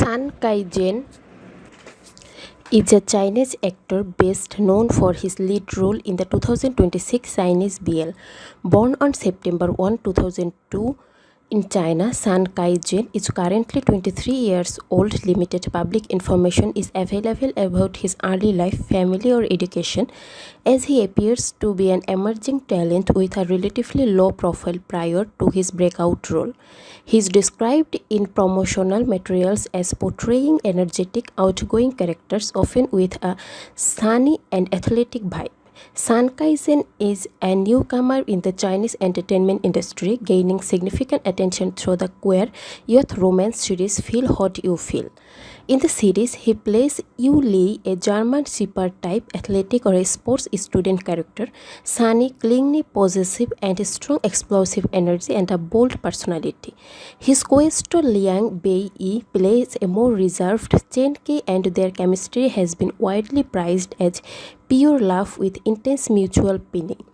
Cai Zhen is a Chinese actor best known for his lead role in the 2026 Chinese BL. Born on September 1, 2002 in China, Cai Zhen is currently 23 years old. Limited public information is available about his early life, family or education, as he appears to be an emerging talent with a relatively low profile prior to his breakout role. He is described in promotional materials as portraying energetic, outgoing characters, often with a sunny and athletic vibe. Cai Zhen is a newcomer in the Chinese entertainment industry, gaining significant attention through the queer youth romance series Feel What You Feel. In the series, he plays Yu Li, a German shepherd type athletic or a sports student character, sunny, clingy, possessive, and strong explosive energy and a bold personality. His co-star Liang Bei plays a more reserved Chen Ke, and their chemistry has been widely praised as pure love with intense mutual pinning.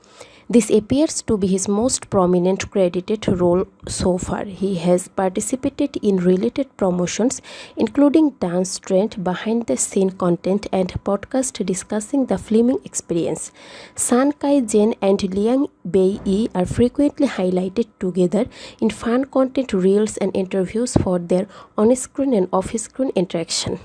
This appears to be his most prominent credited role so far. He has participated in related promotions, including dance trend, behind-the-scene content, and podcast discussing the filming experience. Cai Zhen and Liang Bei are frequently highlighted together in fan content reels and interviews for their on-screen and off-screen interaction.